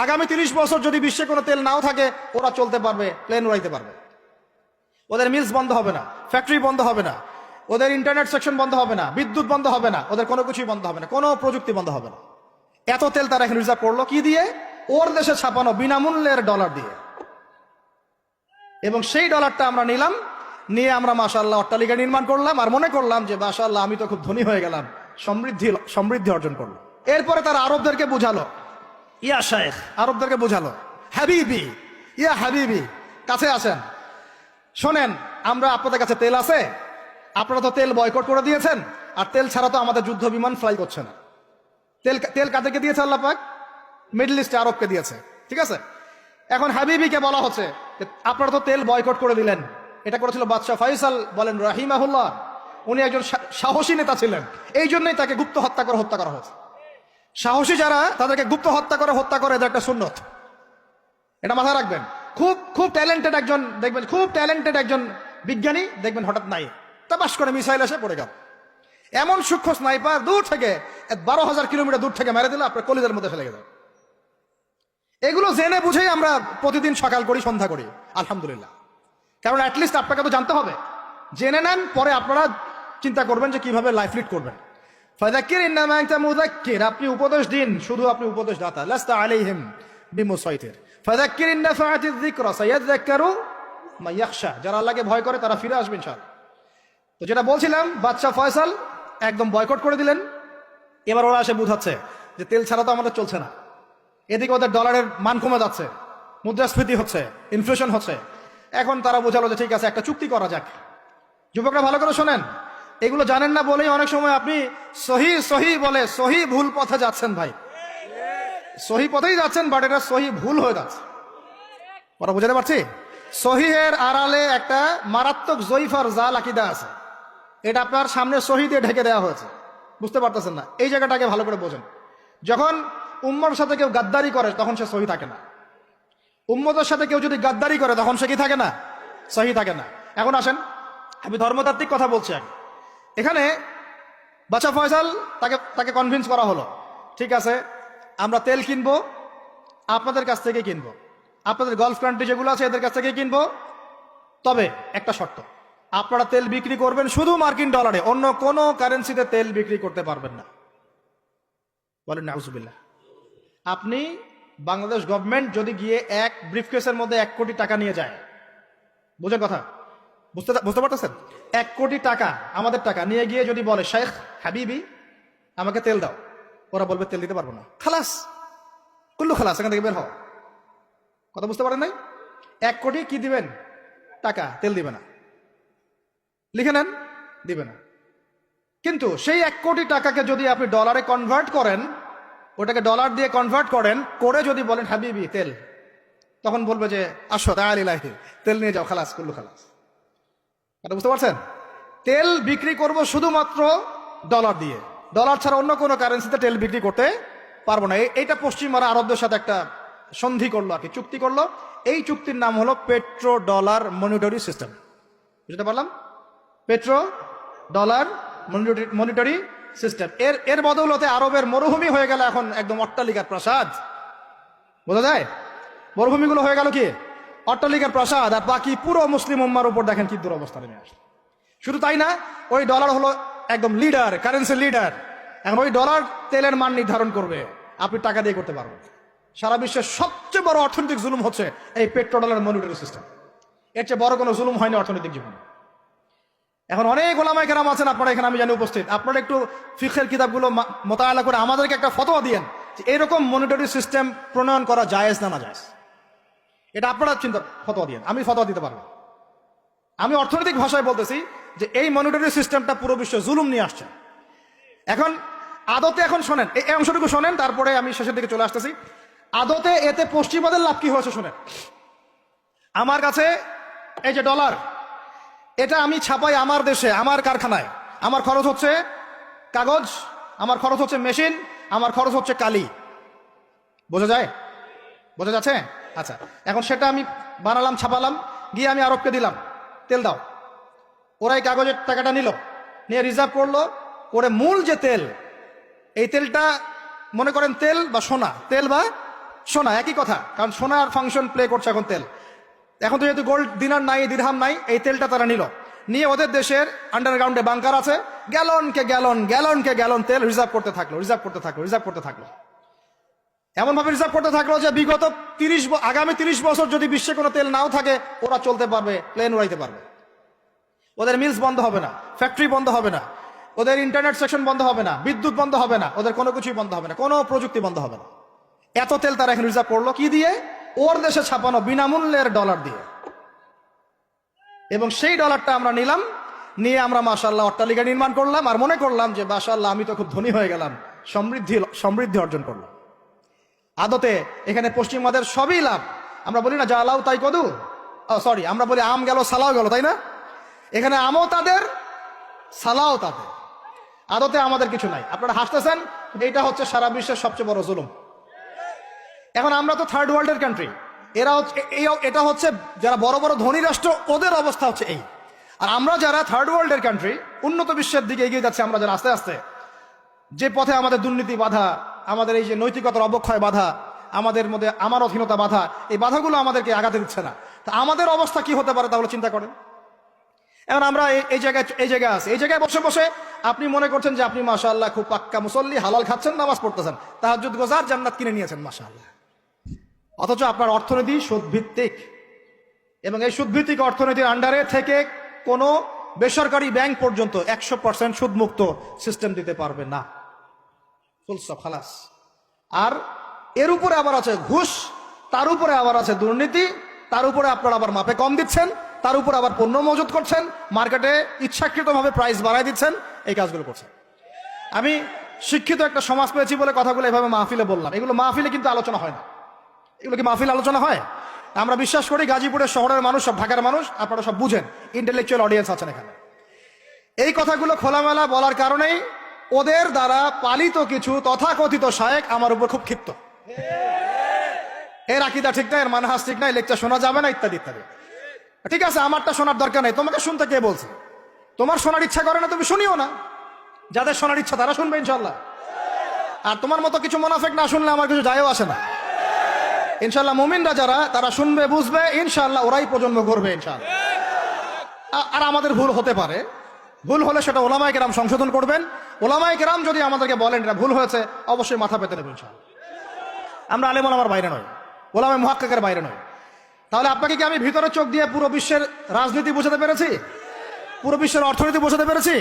আগামী 30 বছর যদি বিশ্বে কোনো তেল নাও থাকে, ওরা চলতে পারবে, প্লেন উড়াইতে পারবে। ওদের মিলস বন্ধ হবে না, ফ্যাক্টরি বন্ধ হবে না, ওদের ইন্টারনেট সেকশন বন্ধ হবে না, বিদ্যুৎ বন্ধ হবে না, ওদের কোনো কিছুই বন্ধ হবে না, কোনো প্রযুক্তি বন্ধ হবে না। এত তেল তারা এখন রিজার্ভ করলো কি দিয়ে? ওর দেশে ছাপানো বিনামূল্যের ডলার দিয়ে। এবং সেই ডলারটা আমরা নিলাম, নিয়ে আমরা মাশাআল্লাহ অট্টালিকা নির্মাণ করলাম, আর মনে করলাম যে মাশাআল্লাহ আমি তো খুব ধনী হয়ে গেলাম, সমৃদ্ধি অর্জন করলো। এরপরে তারা আরবদেরকে বুঝালো, ইয়া শাইখ, আরবদেরকে বুঝালো, হাবিবি, ইয়া হাবিবি, কাছে আসেন, শোনেন, আমরা আপনাদের কাছে তেল আছে, আপনারা তো তেল বয়কট করে দিয়েছেন, আর তেল ছাড়া তো আমাদের যুদ্ধ বিমান ফ্লাই করছে না। তেল কাদেরকে দিয়েছে আল্লাহ পাক? মিডল ইস্টে আরবকে দিয়েছে, ঠিক আছে। এখন হাবিবিকে বলা হচ্ছে যে আপনারা তো তেল বয়কট করে দিলেন। এটা করেছিল বাদশাহ ফয়সাল, বলেন রাহিমাহুল্লাহ। উনি একজন সাহসী নেতা ছিলেন, এই জন্যই তাকে গুপ্ত হত্যা করা হয়েছে। সাহসী যারা, তাদেরকে গুপ্ত হত্যা করে এদের একটা সুন্নত, এটা মাথায় রাখবেন। খুব ট্যালেন্টেড একজন দেখবেন, খুব ট্যালেন্টেড একজন বিজ্ঞানী দেখবেন, হঠাৎ নাই তাবাস করে মিসাইল এসে পড়ে গেল। এমন সূক্ষ্ম স্নাইপার দূর থেকে 12,000 কিলোমিটার দূর থেকে মেরে দিলে আপনার কলিজার মধ্যে ফেলে গেল। এগুলো জেনে বুঝেই আমরা প্রতিদিন সকাল করি, সন্ধ্যা করি, আলহামদুলিল্লাহ। কারণ অ্যাটলিস্ট আপনাকে তো জানতে হবে। জেনে নেন, পরে আপনারা চিন্তা করবেন যে কিভাবে লাইফ লিড করবেন। ফাযাক্কির ইন্নামা আনতা মুযাক্কির, আপনি উপদেশ দিন, শুধু আপনি উপদেশ দাতা। লাস্তা আলাইহিম বিমুসাইতির। ফাযাক্কির ইন নাফাআতিয যিকরা সায়াযাক্কারু মা ইয়াখশা, যারা আল্লাহকে ভয় করে তারা ফিরে আসবে ইনশাআল্লাহ। তো যেটা বলছিলাম, বাদশা ফয়সাল একদম বয়কট করে দিলেন। এবার ওরা এসে বুঝাচ্ছে যে তেল ছাড়া তো আমাদের চলছে না। এদিকে ওদের ডলারের মান কমে যাচ্ছে, মুদ্রাস্ফীতি হচ্ছে, ইনফ্লেশন হচ্ছে। এখন তারা বোঝালো যে ঠিক আছে, একটা চুক্তি করা যাক। যুবকরা ভালো করে শোনেন, এগুলো জানেন না বলেই অনেক সময় আপনি সহি বলে সহি ভুল পথে যাচ্ছেন ভাই। সহি পথেই যাচ্ছেন, বাট এটা সহি ভুল হয়ে যাচ্ছে। ওরা বুঝাতে পারছি? সহিহের আড়ালে একটা মারাত্মক জয়ীফার জাল আকীদা আছে, এটা আপনার সামনে সহি দিয়ে ঢেকে দেওয়া হয়েছে, বুঝতে পারতেছেন না। এই জায়গাটাকে ভালো করে বোঝেন। যখন উম্মতের সাথে কেউ গাদ্দারি করে তখন সে সহি থাকে না। উম্মতের সাথে কেউ যদি গাদ্দারি করে তখন সে কি থাকে না? সহি থাকে না। এখন আসেন, আমি ধর্মতাত্ত্বিক কথা বলছি আগে। এখানে বাদশা ফয়সাল তাকে কনভিন্স করা হলো, ঠিক আছে আমরা তেল কিনবো, আপনাদের কাছ থেকে কিনবো, আপনাদের গলফ কান্ট্রি যেগুলো আছে এদের কাছ থেকে কিনবো, তবে একটা শর্ত, আপনারা তেল বিক্রি করবেন শুধু মার্কিন ডলারে, অন্য কোনো কারেন্সিতে তেল বিক্রি করতে পারবেন না। বলেন নাউজুবিল্লাহ। আপনি বাংলাদেশ গভর্নমেন্ট যদি গিয়ে এক ব্রিফকেসের মধ্যে 1 কোটি টাকা নিয়ে যায়, বুঝেন কথা, বুঝতে পারতেছেন? 1 কোটি টাকা আমাদের টাকা নিয়ে গিয়ে যদি বলে শেখ হাবিবি আমাকে তেল দাও, ওরা বলবে তেল দিতে পারবো না, খালাস, কুল্লু খালাস, এখান থেকে বের হও। কথা বুঝতে পারেন নাই? 1 কোটি কি দিবেন? টাকা, তেল দিবে না, লিখে নেন, দিবে না। কিন্তু সেই 1 কোটি টাকাকে যদি আপনি ডলারে কনভার্ট করেন, ওটাকে ডলার দিয়ে কনভার্ট করেন, করে যদি বলেন হাবিবি তেল, তখন বলবে যে আসো তাআলিলাহি, তেল নিয়ে যাও, খালাস, কুল্লু খালাস। কথা বুঝতে পারছেন? তেল বিক্রি করব শুধুমাত্র ডলার দিয়ে, ডলার ছাড়া অন্য কোনো কারেন্সিতে তেল বিক্রি করতে পারবো না। এইটা পশ্চিমারা আরবদের সাথে একটা সন্ধি করলো, আর কি চুক্তি করলো। এই চুক্তির নাম হলো পেট্রো ডলার মনিটরি সিস্টেম। বুঝতে পারলাম? Petro dollar monetary system. এর বদৌলতে আরবের মরুভূমি হয়ে গেল এখন একদম অট্টালিকার প্রাসাদ। বোঝা যায়? মরুভূমিগুলো হয়ে গেল কি অট্টালিকার প্রাসাদ, আর বাকি পুরো মুসলিম উম্মার উপর দেখেন কি দুরবস্থা নেমে আসে। শুধু তাই না, ওই ডলার হলো একদম লিডার, কারেন্সি লিডার। এখন ওই ডলার তেলের মান নির্ধারণ করবে, আপনি টাকা দিয়ে করতে পারবেন। সারা বিশ্বের সবচেয়ে বড় অর্থনৈতিক জুলুম হচ্ছে এই পেট্রো ডলার মনিটরি সিস্টেম। এর চেয়ে বড় কোনো জুলুম হয়নি অর্থনৈতিক জীবনে। এখন অনেক ওলামায়ে কেরাম আছেন আপনারা এখানে, আমি জানি উপস্থিত, আপনারা একটু ফিকহের কিতাবগুলো মোতালা করে আমাদেরকে একটা ফতোয়া দিয়েন যে এরকম মনিটরি সিস্টেম প্রণয়ন করা জায়েজ না জায়েজ। এটা আপনারা ফতোয়া দিয়েন, আমি ফতোয়া দিতে পারবো। আমি অর্থনৈতিক ভাষায় বলতেছি যে এই মনিটরি সিস্টেমটা পুরো বিশ্ব জুলুম নিয়ে আসছে। এখন আদতে, এখন শোনেন এই অংশটুকু শোনেন, তারপরে আমি শেষের দিকে চলে আসতেছি। আদতে এতে পশ্চিমাদের লাভ কি হয়েছে শোনেন। আমার কাছে এই যে ডলার, এটা আমি ছাপাই আমার দেশে, আমার কারখানায়। আমার খরচ হচ্ছে কাগজ, আমার খরচ হচ্ছে মেশিন, আমার খরচ হচ্ছে কালি। বোঝা যায়? বোঝা যাচ্ছে? আচ্ছা, এখন সেটা আমি বানালাম, ছাপালাম, গিয়ে আমি আরবকে দিলাম, তেল দাও। ওরা এই কাগজের টাকাটা নিল, নিয়ে রিজার্ভ করলো, করে মূল যে তেল, এই তেলটা মনে করেন তেল বা সোনা, তেল বা সোনা, একই কথা, কারণ সোনার ফাংশন প্লে করছে এখন তেল। এখন তো যেহেতু গোল্ড দিনার নাই, দিরহাম নাই, এই তেলটা তারা নিয়ে ওদের দেশের আন্ডারগ্রাউন্ডে বাংকার আছে, গ্যালনকে গ্যালন তেল রিজার্ভ করতে থাকলো। এমন ভাবে রিজার্ভ করতে থাকলো যে বিগত আগামী 30 বছর যদি বিশ্বে কোনো তেল নাও থাকে, ওরা চলতে পারবে, প্লেন উড়াইতে পারবে। ওদের মিলস বন্ধ হবে না, ফ্যাক্টরি বন্ধ হবে না, ওদের ইন্টারনেট সেকশন বন্ধ হবে না, বিদ্যুৎ বন্ধ হবে না, ওদের কোনো কিছুই বন্ধ হবে না, কোনো প্রযুক্তি বন্ধ হবে না। এত তেল তারা এখন রিজার্ভ করলো কি দিয়ে? ওর দেশে ছাপানো বিনামূল্যের ডলার দিয়ে। এবং সেই ডলারটা আমরা নিয়ে আমরা মাশাআল্লাহ অট্টালিকা নির্মাণ করলাম, আর মনে করলাম যে মাশাআল্লাহ আমি তো খুব ধনী হয়ে গেলাম, সমৃদ্ধি অর্জন করলাম। আদতে এখানে পশ্চিমাদের সবই লাভ। আমরা বলি না যা লাউ তাই কদু, সরি, আমরা বলি আম গেল সালাও গেল, তাই না? এখানে আমও তাদের, সালাও তাদের। আদতে আমাদের কিছু নাই। আপনারা হাসতেছেন, এইটা হচ্ছে সারা বিশ্বের সবচেয়ে বড় জুলুম। এখন আমরা তো থার্ড ওয়ার্ল্ডের কান্ট্রি, এটা হচ্ছে যারা বড় বড় ধনী রাষ্ট্র, ওদের অবস্থা হচ্ছে এই। আর আমরা যারা থার্ড ওয়ার্ল্ডের কান্ট্রি, উন্নত বিশ্বের দিকে এগিয়ে যাচ্ছে, আমরা যারা আস্তে আস্তে, যে পথে আমাদের দুর্নীতি বাধা, আমাদের এই যে নৈতিকতার অবক্ষয় বাধা, আমাদের মধ্যে আমার অধীনতা বাধা, এই বাধাগুলো আমাদেরকে আগাতে দিচ্ছে না। তা আমাদের অবস্থা কি হতে পারে তাহলে চিন্তা করেন। এখন আমরা এই জায়গায় আছি, এই জায়গায় বসে বসে আপনি মনে করছেন যে আপনি মাশাআল্লাহ খুব পাক্কা মুসল্লি, হালাল খাচ্ছেন, নামাজ পড়তেছেন, তাহাজ্জুদ গোজার, জান্নাত কিনে নিয়েছেন মাশাআল্লাহ। অথচ আপনার অর্থনীতি সুদভিত্তিক, এবং এই সুদভিত্তিক অর্থনীতির আন্ডারে থেকে কোনো বেসরকারি ব্যাংক পর্যন্ত 100% সুদমুক্ত সিস্টেম দিতে পারবে না। ফুল স্টপ, খালাস। আর এর উপরে আবার আছে ঘুষ, তার উপরে আবার আছে দুর্নীতি, তার উপরে আপনারা আবার মাপে কম দিচ্ছেন, তার উপর আবার পণ্য মজুত করছেন, মার্কেটে ইচ্ছাকৃতভাবে প্রাইস বাড়ায় দিচ্ছেন, এই কাজগুলো করছেন। আমি শিক্ষিত একটা সমাজ পেয়েছি বলে কথাগুলো এভাবে মাহফিলে বললাম। এগুলো মাহফিলে কিন্তু আলোচনা হয় না। এগুলো কি মাহফিল আলোচনা হয়? আমরা বিশ্বাস করি গাজীপুরের শহরের মানুষ, সব ঢাকার মানুষ, আপনারা সব বুঝেন, ইন্টেলেকচুয়াল অডিয়েন্স আছেন এখানে। এই কথাগুলো খোলামেলা বলার কারণেই ওদের দ্বারা পালিত কিছু তথাকথিত শায়েখ আমার উপর খুব ক্ষিপ্ত। এর আকীদা ঠিক না, এর মানহাজ ঠিক না, লেকচার শোনা যাবে না, ইত্যাদি ইত্যাদি। ঠিক আছে, আমারটা শোনার দরকার নেই, তোমাকে শুনতে কে বলছে? তোমার শোনার ইচ্ছা করে না, তুমি শুনিও না। যাদের শোনার ইচ্ছা তারা শুনবে ইনশাল্লাহ। আর তোমার মতো কিছু মুনাফিক না শুনলে আমার কিছু যায়ও আসে না। ইনশাল্লাহ মুমিনরা যারা, তারা শুনবে, বুঝবে, ইনশাল্লাহ ওরাই প্রজন্ম করবে ইনশাল্লাহ। আর আমাদের ভুল হতে পারে, ভুল হলে সেটা ওলামায়ে কেরাম সংশোধন করবেন। ওলামায়ে কেরাম যদি আমাদেরকে বলেন এটা ভুল হয়েছে, অবশ্যই মাথা পেতে নেব ইনশাল্লাহ। আমরা আলেম ওলামার বাইরে নয়, ওলামায়ে মুহাক্কিকের বাইরে নয়। তাহলে আপনাকে কি আমি ভিতরে চোখ দিয়ে পুরো বিশ্বের রাজনীতি বোঝাতে পেরেছি? পুরো বিশ্বের অর্থনীতি বোঝাতে পেরেছি?